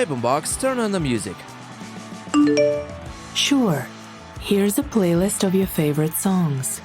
ribbon box, turn on the music. Sure. Here's a playlist of your favorite songs.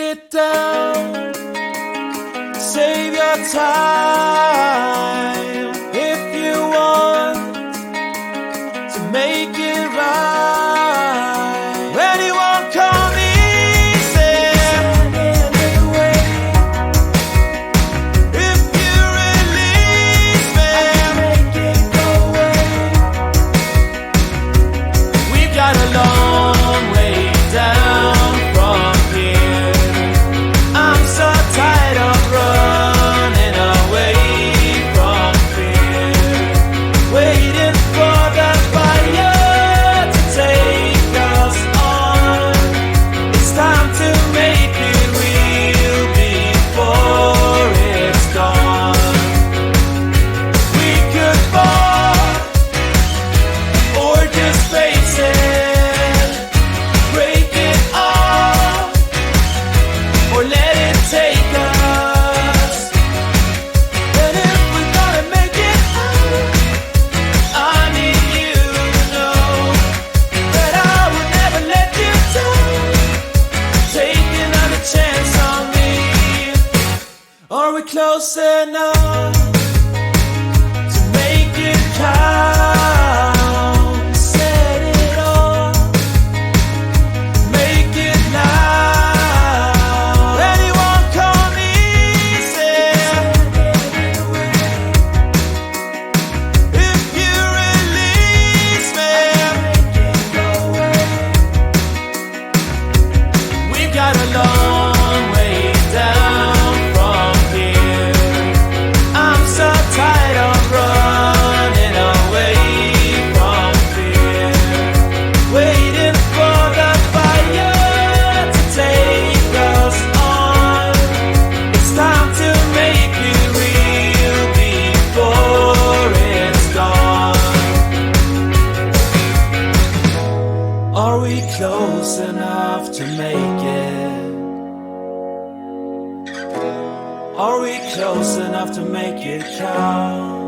it down. Save your time if you want to make it right. Anyone come easy anyway. If you release me, I'll make it go away. We've got a long way down from here. I'm so tired of running away from fear, waiting for the fire to take us on. It's time to make it real before it's gone. We could fall or just face it, break it off, or let it take us. And if we're gonna make it out, I need you to know that I would never let you down. Take another chance on me. Are we close enough to make it count? Set it off, make it loud. Anyone come easy. If you release me, we've got a long way down from here. I'm so tired of running away from fear, waiting for the fire to take us on. It's time to make it real before it's gone. Are we close enough to make it? Are we close enough to make it count?